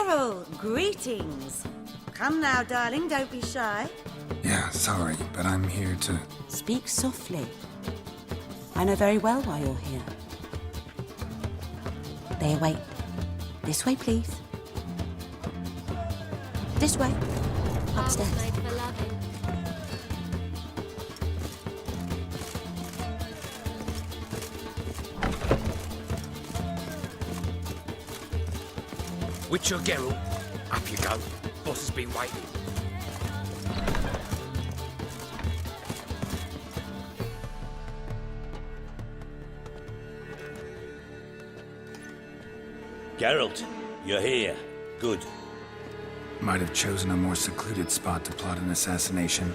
Geralt, greetings. Come now, darling, don't be shy. Yeah, sorry, but I'm here to... Speak softly. I know very well why you're here. They await. This way, please. This way. Upstairs. Witcher Geralt, up you go. Boss has been waiting. Geralt, you're here. Good. Might have chosen a more secluded spot to plot an assassination.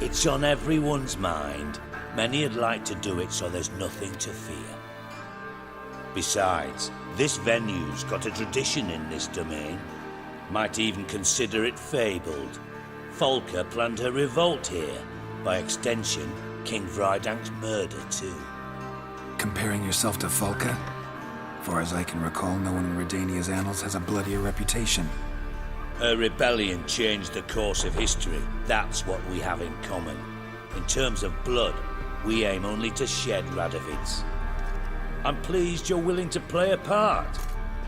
It's on everyone's mind. Many would like to do it so there's nothing to fear. Besides, this venue's got a tradition in this domain. Might even consider it fabled. Folka planned her revolt here. By extension, King Vrydank's murder too. Comparing yourself to Folka? Far as I can recall, no one in Redania's annals has a bloodier reputation. Her rebellion changed the course of history. That's what we have in common. In terms of blood, we aim only to shed Radovid's. I'm pleased you're willing to play a part.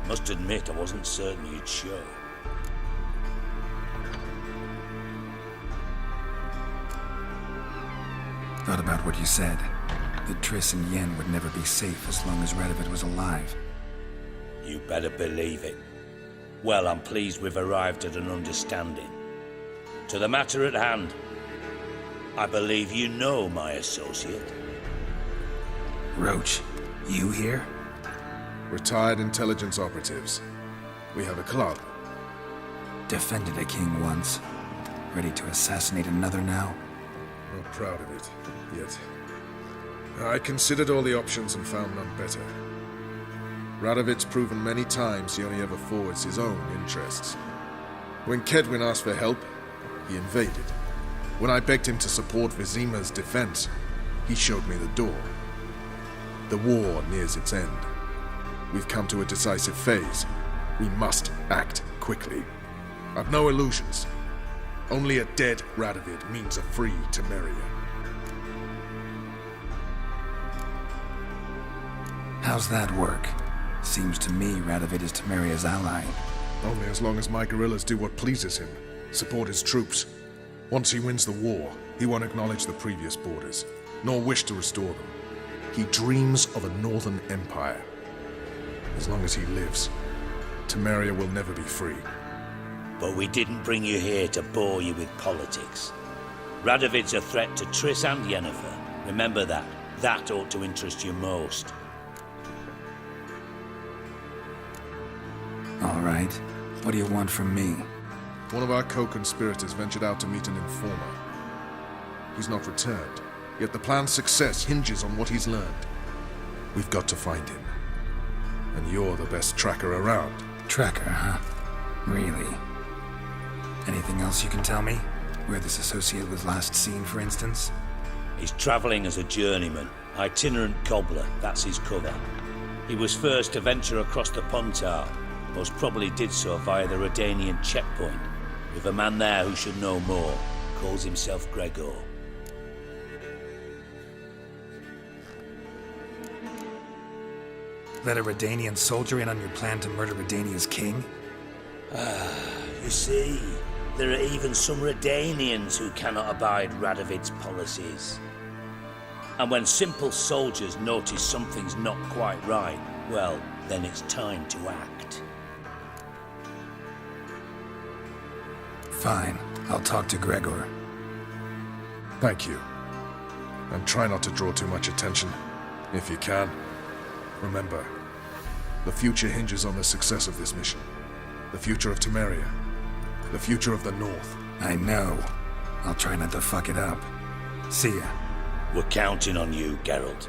Must admit, I wasn't certain you'd show. Thought about what you said. That Triss and Yen would never be safe as long as Radovid was alive. You better believe it. Well, I'm pleased we've arrived at an understanding. To the matter at hand, I believe you know my associate. Roach, you here? Retired intelligence operatives. We have a club. Defended a king once. Ready to assassinate another now? Not proud of it, yet. I considered all the options and found none better. Radovid's proven many times he only ever forwards his own interests. When Kedwin asked for help, he invaded. When I begged him to support Vizima's defense, he showed me the door. The war nears its end. We've come to a decisive phase. We must act quickly. I've no illusions. Only a dead Radovid means a free Temeria. How's that work? Seems to me Radovid is Temeria's ally. Only as long as my guerrillas do what pleases him, support his troops. Once he wins the war, he won't acknowledge the previous borders, nor wish to restore them. He dreams of a northern empire. As long as he lives, Temeria will never be free. But we didn't bring you here to bore you with politics. Radovid's a threat to Triss and Yennefer. Remember that. That ought to interest you most. All right. What do you want from me? One of our co-conspirators ventured out to meet an informer. He's not returned, yet the plan's success hinges on what he's learned. We've got to find him. And you're the best tracker around. Tracker, huh? Really? Anything else you can tell me? Where this associate was last seen, for instance? He's traveling as a journeyman, itinerant cobbler, that's his cover. He was first to venture across the Pontar, most probably did so via the Redanian checkpoint, with a man there who should know more, calls himself Gregor. Let a Redanian soldier in on your plan to murder Redania's king? You see, there are even some Redanians who cannot abide Radovid's policies. And when simple soldiers notice something's not quite right, well, then it's time to act. Fine. I'll talk to Gregor. Thank you. And try not to draw too much attention, if you can. Remember, the future hinges on the success of this mission. The future of Temeria. The future of the North. I know. I'll try not to fuck it up. See ya. We're counting on you, Geralt.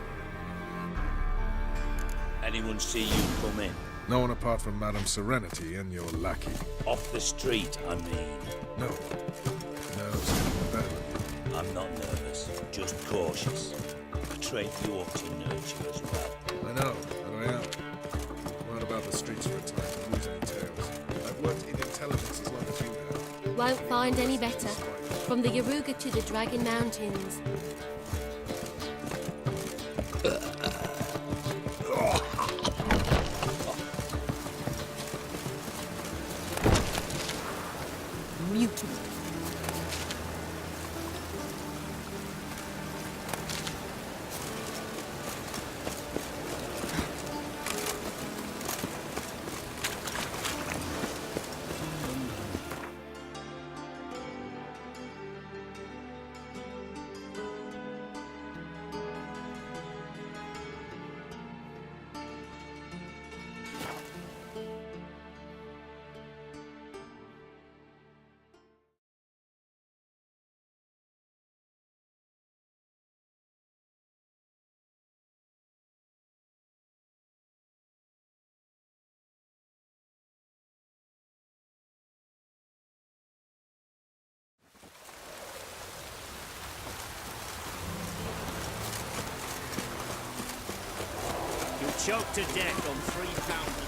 Anyone see you come in? No one apart from Madame Serenity and your lackey. Off the street, I mean. No. Nerves are better than you. I'm not nervous, just cautious. A trait you ought to nurture as well. I know, and I am. Not about the streets for a time to lose any tail. won't find any better. From the Yaruga to the Dragon Mountains. Mutant. Choked to death on 3 pounds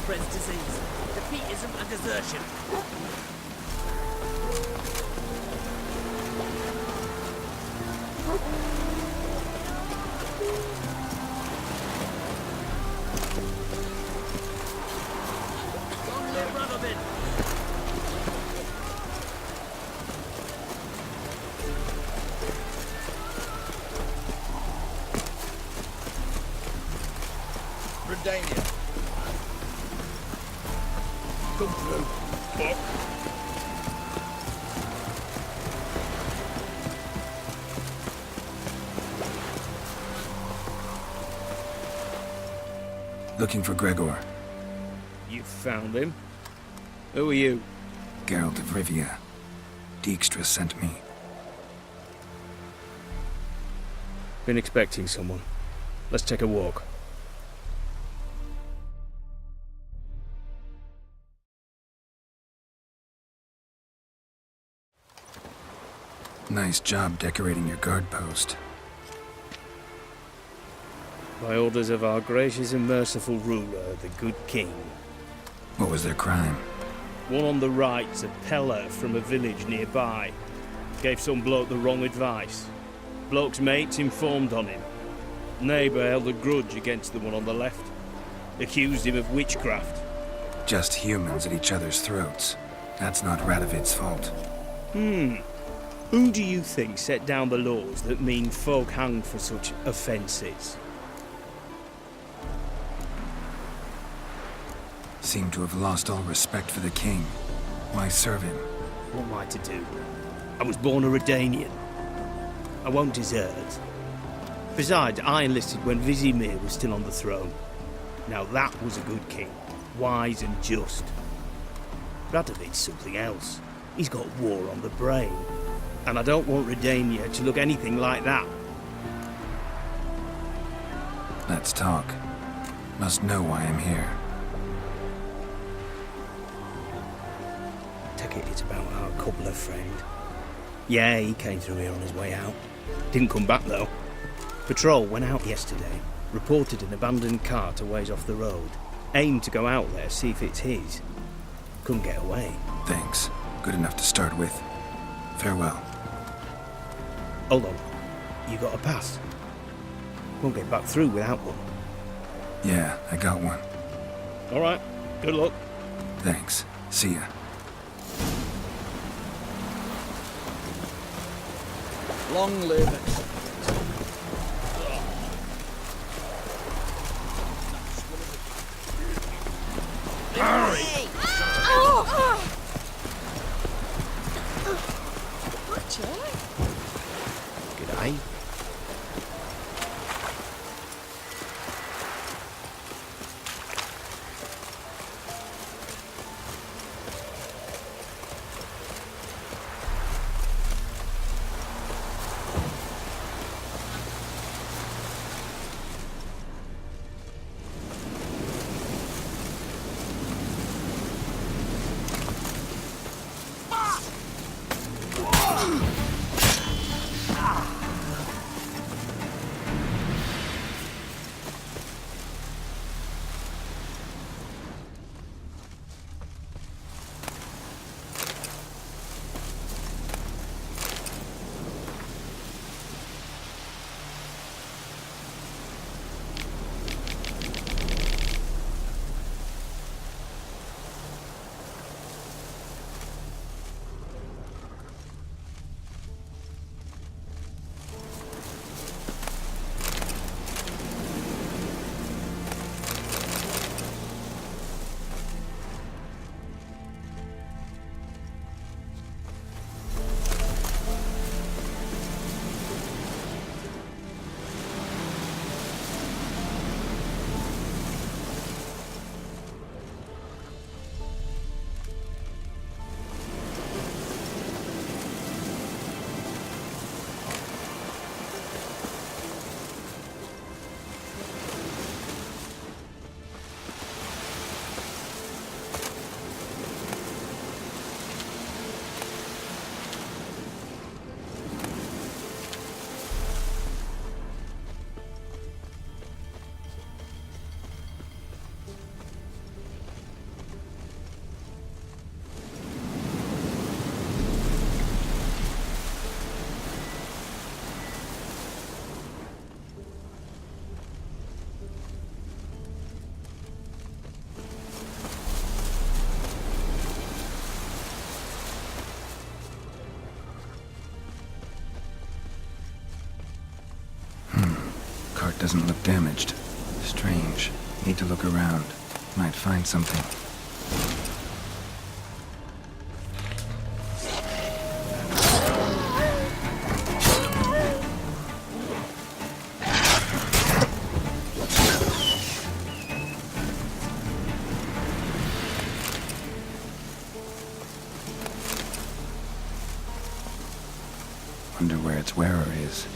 spreads disease, defeatism and desertion. Long live Radovid! Redania. Come through, fuck. Looking for Gregor. You found him? Who are you? Geralt of Rivia. Dijkstra sent me. Been expecting someone. Let's take a walk. Nice job decorating your guard post. By orders of our gracious and merciful ruler, the good king. What was their crime? One on the right's a peller from a village nearby. Gave some bloke the wrong advice. Bloke's mates informed on him. Neighbour held a grudge against the one on the left. Accused him of witchcraft. Just humans at each other's throats. That's not Radovid's fault. Who do you think set down the laws that mean folk hanged for such offences? Seem to have lost all respect for the king. Why serve him? What am I to do? I was born a Redanian. I won't desert. Besides, I enlisted when Vizimir was still on the throne. Now that was a good king. Wise and just. Radovid's something else. He's got war on the brain. And I don't want Redania to look anything like that. Let's talk. Must know why I'm here. Take it it's about our cobbler friend. Yeah, he came through here on his way out. Didn't come back though. Patrol went out yesterday. Reported an abandoned cart a ways off the road. Aimed to go out there, see if it's his. Couldn't get away. Thanks. Good enough to start with. Farewell. Hold on. You got a pass? Won't get back through without one. Yeah, I got one. Alright. Good luck. Thanks. See ya. Long live it. Oh! G'day. Cart doesn't look damaged. Strange. Need to look around. Might find something. Wonder where its wearer is.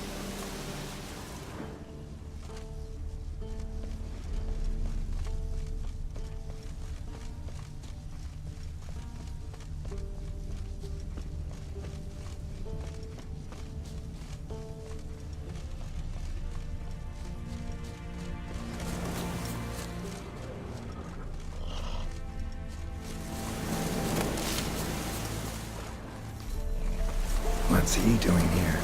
What's he doing here?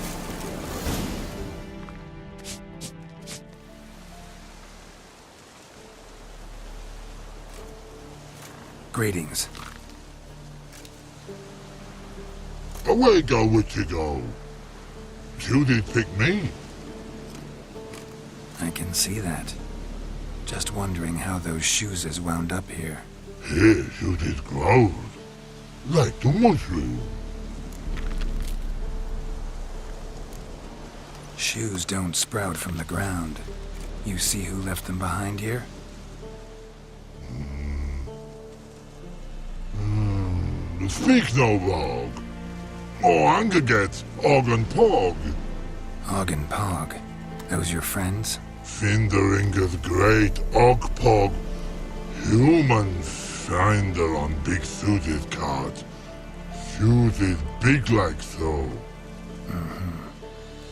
Greetings. Away go with you go. You did pick me. I can see that. Just wondering how those shoes is wound up here. Here you did grow. Like the mushroom. Shoes don't sprout from the ground. You see who left them behind here? Speak no log. Or anger gets Og and Pog. Og and Pog. Those your friends? Finderinger's great Og Pog. Human finder on big suited cart. Suited big like so.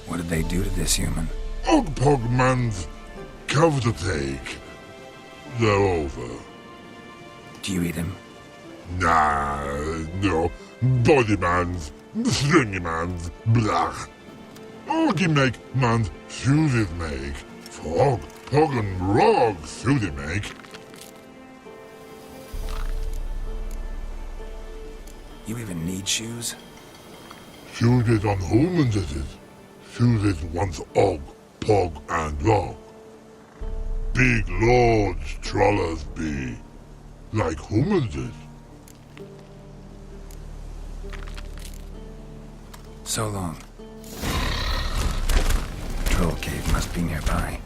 What did they do to this human? Og Pog man's cover to take. They're over. Do you eat him? Nah, no. Body man's, stringy man's, blah. Oggy make man's suited make. Frog, Pog and Rog suited make. You even need shoes? Suited on humans it is. Suited once Og, Pog and Rog. Big lords trollers be. Like humans is. So long. Troll cave must be nearby.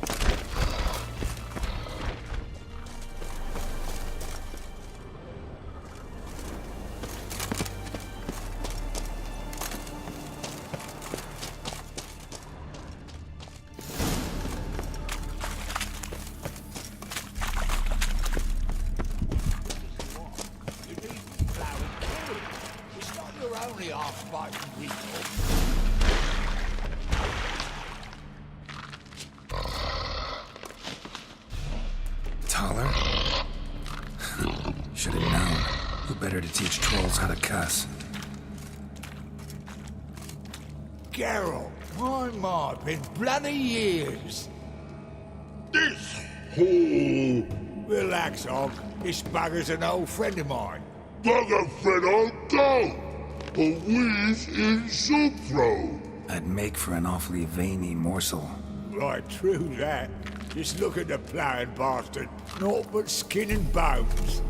It's not your only half-biting weakness. Taller? Should have known. Who better to teach trolls how to cuss? Geralt, my, been bloody years. This whole Relax, Og. This bugger's an old friend of mine. bugger friend I'll go. But we's in soup throw. I'd make for an awfully veiny morsel. Right, true that. Just look at the ploughing bastard. Naught but skin and bones.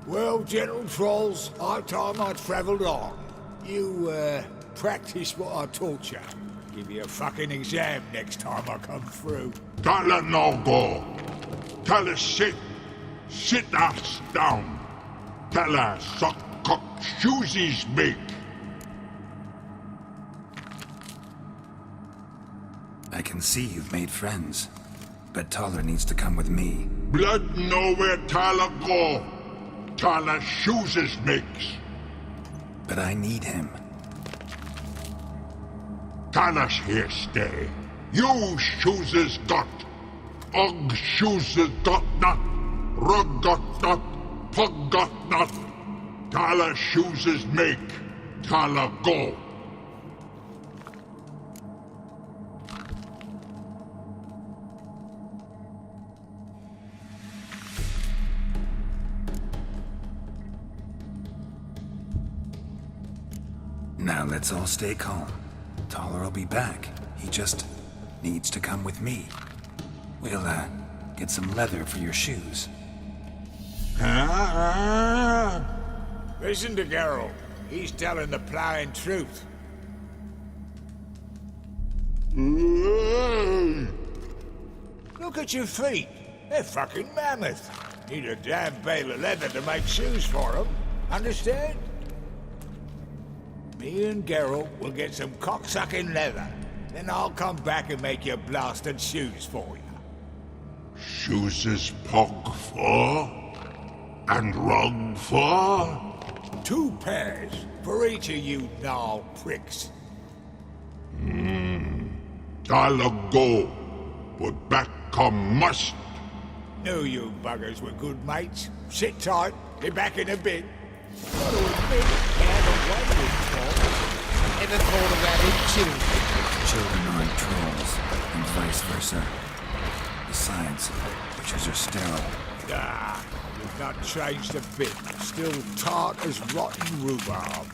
Well, General Trolls, high time I travelled on. You, practice what I taught you. Give you a fucking exam next time I come through. Tell her no go. Tell her sit. Sit ass down. Tell her suck cock shoesies make. I can see you've made friends. But Taller needs to come with me. Blood know where Tyler go. Tyler shoesies makes. But I need him. Tyler's here stay. You shoesies got. Og shoesies got not. Rug got not. Pug got not. Tyler shoesies make. Tyler go. Now let's all stay calm. Taller will be back. He just needs to come with me. We'll, get some leather for your shoes. Listen to Geralt. He's telling the ploughing truth. Look at your feet. They're fucking mammoth. Need a damn bale of leather to make shoes for them. Understand? Me and Geralt will get some cocksucking leather. Then I'll come back and make your blasted shoes for you. Shoesies pug for? And rug for? 2 pairs for each of you gnarl pricks. Tyler go. But back come must. Knew you buggers were good mates. Sit tight. Be back in a bit. Gotta admit, you haven't waited for. Ever thought of having children? Children aren't trolls, and vice versa. Besides, witches are sterile. Ah, you've not changed a bit. Still tart as rotten rhubarb.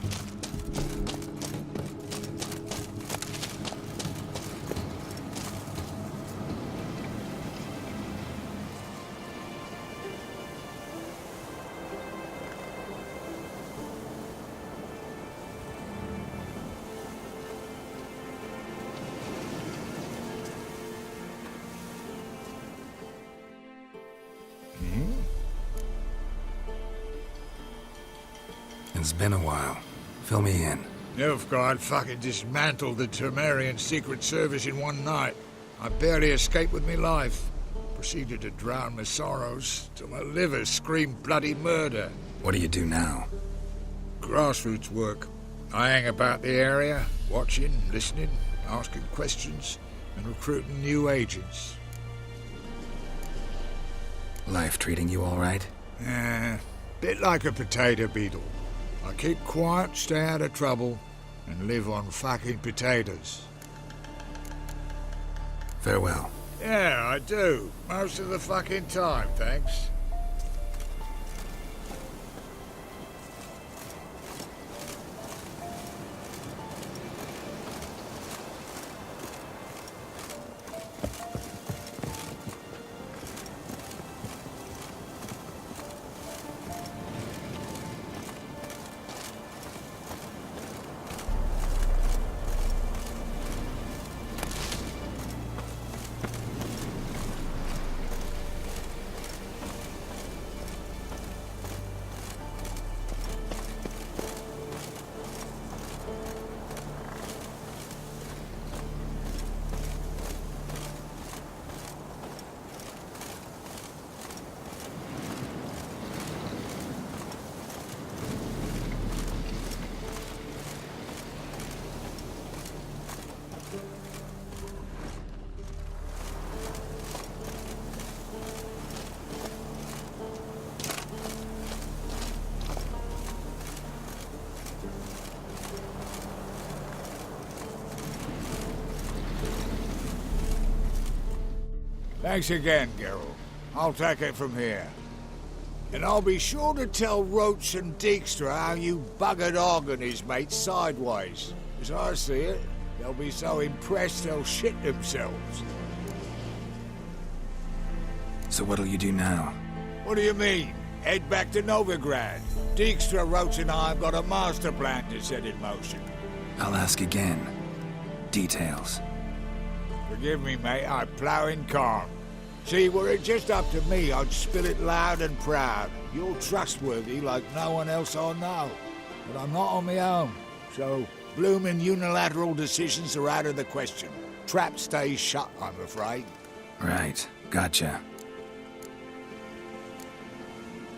It's been a while. Fill me in. Nilfgaard fucking dismantled the Temerian Secret Service in one night. I barely escaped with me life. Proceeded to drown my sorrows till my liver screamed bloody murder. What do you do now? Grassroots work. I hang about the area, watching, listening, asking questions, and recruiting new agents. Life treating you all right? Bit like a potato beetle. I keep quiet, stay out of trouble, and live on fucking potatoes. Farewell. Yeah, I do. Most of the fucking time, thanks. Thanks again, Geralt. I'll take it from here. And I'll be sure to tell Roach and Dijkstra how you buggered Og and his mates sideways. As I see it, they'll be so impressed they'll shit themselves. So what'll you do now? What do you mean? Head back to Novigrad. Dijkstra, Roach and I have got a master plan to set in motion. I'll ask again. Details. Forgive me, mate, I plough in calm. See, were it just up to me, I'd spill it loud and proud. You're trustworthy like no one else I know. But I'm not on my own, so bloomin' unilateral decisions are out of the question. Trap stays shut, I'm afraid. Right. Gotcha.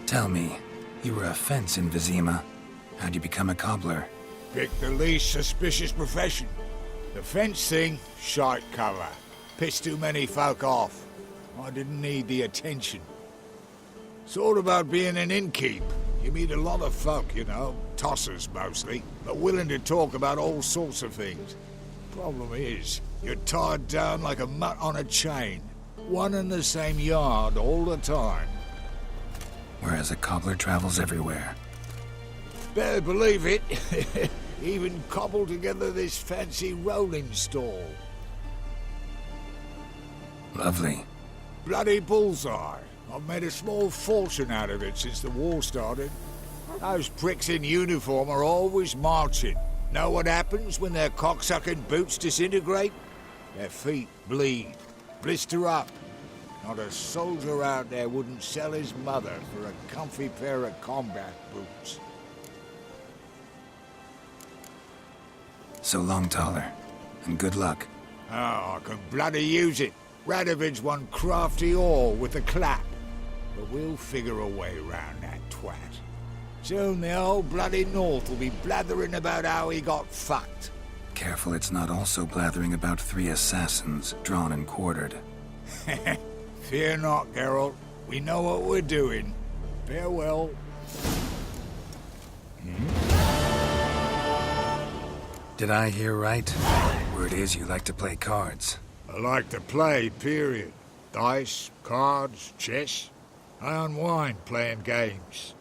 Tell me, you were a fence in Vizima. How'd you become a cobbler? Pick the least suspicious profession. The fence thing, shite cover. Pissed too many folk off. I didn't need the attention. It's all about being an innkeep. You meet a lot of folk, you know, tossers mostly, but willing to talk about all sorts of things. Problem is, you're tied down like a mutt on a chain. One and the same yard all the time. Whereas a cobbler travels everywhere. Better believe it. Even cobbled together this fancy rolling stall. Lovely. Bloody bullseye. I've made a small fortune out of it since the war started. Those pricks in uniform are always marching. Know what happens when their cocksucking boots disintegrate? Their feet bleed, blister up. Not a soldier out there wouldn't sell his mother for a comfy pair of combat boots. So long, Taller. And good luck. Oh, I can bloody use it. Radovid's one crafty all with a clap. But we'll figure a way round that twat. Soon the whole bloody North will be blathering about how he got fucked. Careful it's not also blathering about 3 assassins drawn and quartered. Fear not, Geralt. We know what we're doing. Farewell. Did I hear right? Word is you like to play cards. I like to play, period. Dice, cards, chess. I unwind playing games.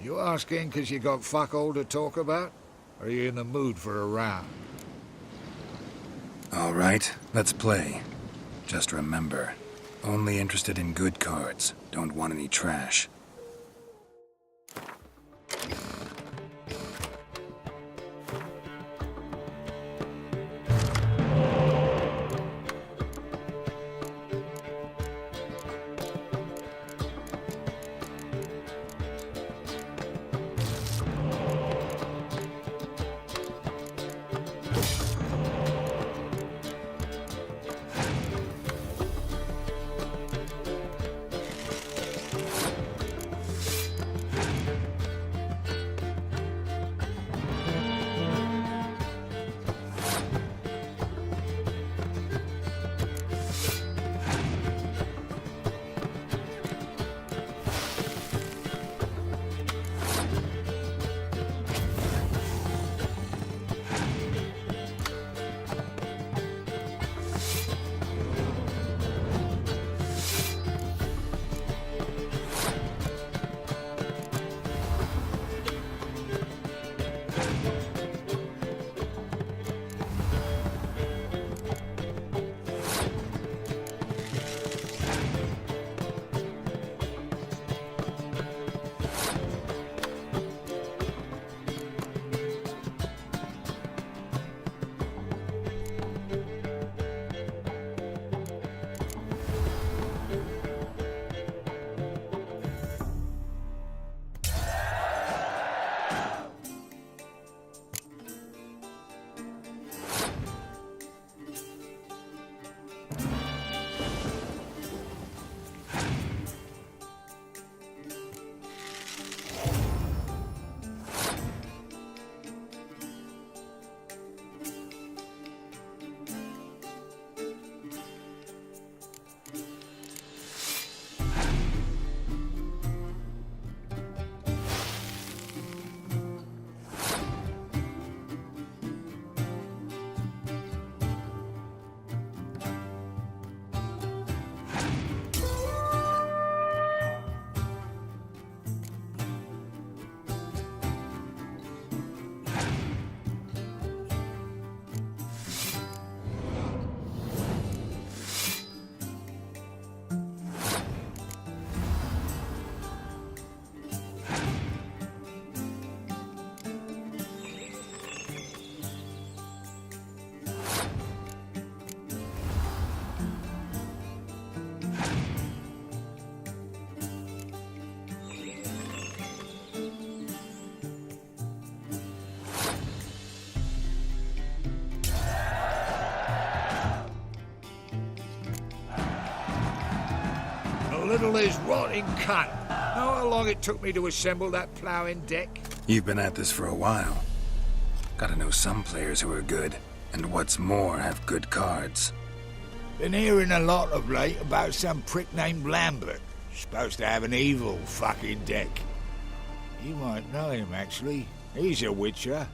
You asking 'cause you got fuck all to talk about? Or are you in the mood for a round? All right, let's play. Just remember, only interested in good cards. Don't want any trash. little is rotting cunt. Know how long it took me to assemble that ploughing deck? You've been at this for a while. Gotta know some players who are good, and what's more, have good cards. Been hearing a lot of late about some prick named Lambert. Supposed to have an evil fucking deck. You might know him, actually. He's a witcher.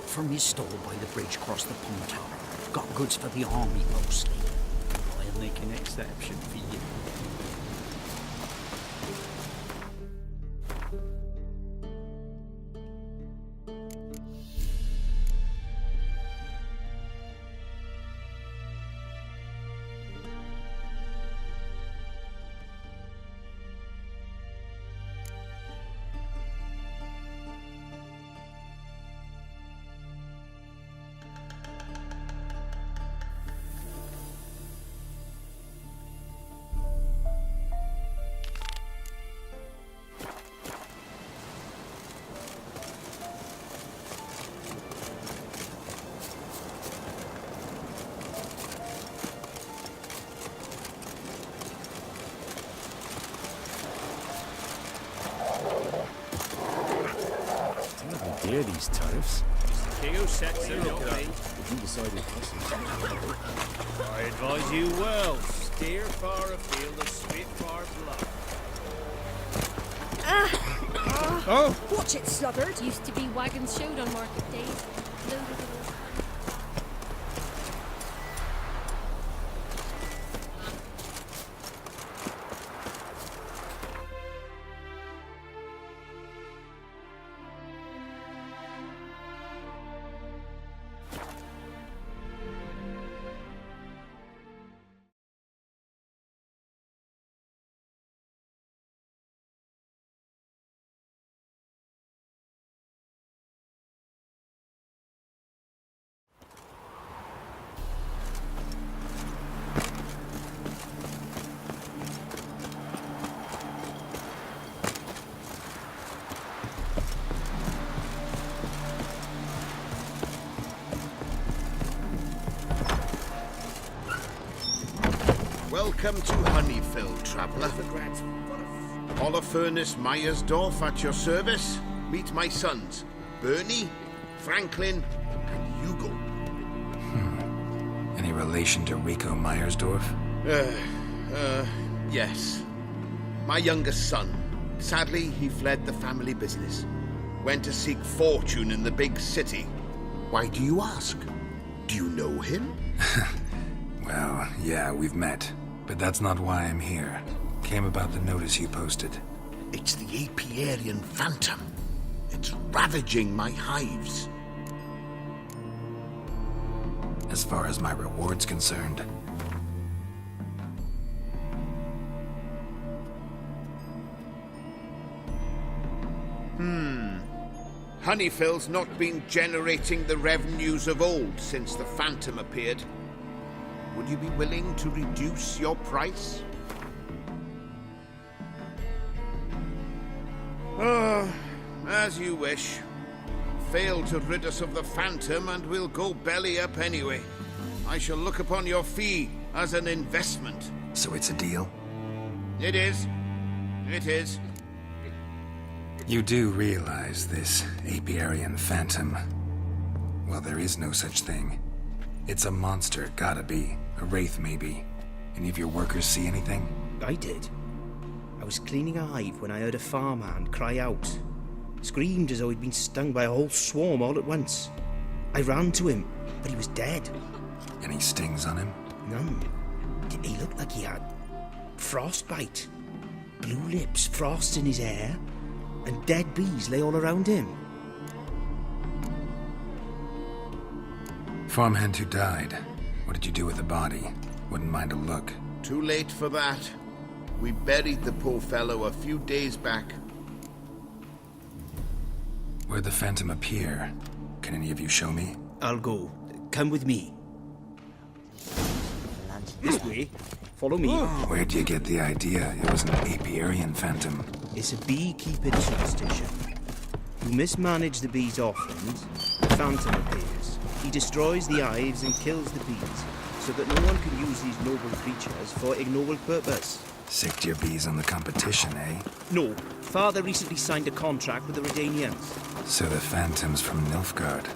From his stall by the bridge across the pond. Got goods for the army mostly. I'll make an exception for you. Hear these tariffs. King who sets her up, eh? You decided I advise you well. Steer far afield and spit far blood. Watch it, sluggard! Used to be wagons showed on market days. Loaded with those. Welcome to Honeyfield, traveller. Holofernes Myersdorf at your service. Meet my sons, Bernie, Franklin, and Hugo. Any relation to Rico Myersdorf? Yes. My youngest son. Sadly, he fled the family business. Went to seek fortune in the big city. Why do you ask? Do you know him? Well, yeah, we've met. But that's not why I'm here. Came about the notice you posted. It's the Apiarian Phantom. It's ravaging my hives. As far as my reward's concerned, Honeyfield's not been generating the revenues of old since the Phantom appeared. Would you be willing to reduce your price? As you wish. Fail to rid us of the Phantom and we'll go belly up anyway. I shall look upon your fee as an investment. so it's a deal? It is. It is. You do realize this Apiarian Phantom? Well, there is no such thing. It's a monster, gotta be. A wraith, maybe. Any of your workers see anything? I did. I was cleaning a hive when I heard a farmhand cry out. Screamed as though he'd been stung by a whole swarm all at once. I ran to him, but he was dead. Any stings on him? None. He looked like he had frostbite. Blue lips, frost in his hair, and dead bees lay all around him. Farmhand who died. What did you do with the body? Wouldn't mind a look. Too late for that. We buried the poor fellow a few days back. Where'd the Phantom appear? Can any of you show me? I'll go. Come with me. This way. Follow me. Where'd you get the idea it was an Apiarian Phantom? It's a beekeeping superstition. You mismanage the bees' offerings, the Phantom appears. He destroys the hives and kills the bees, so that no one can use these noble creatures for ignoble purpose. Sicked your bees on the competition, eh? No. Father recently signed a contract with the Redanians. So the Phantom's from Nilfgaard.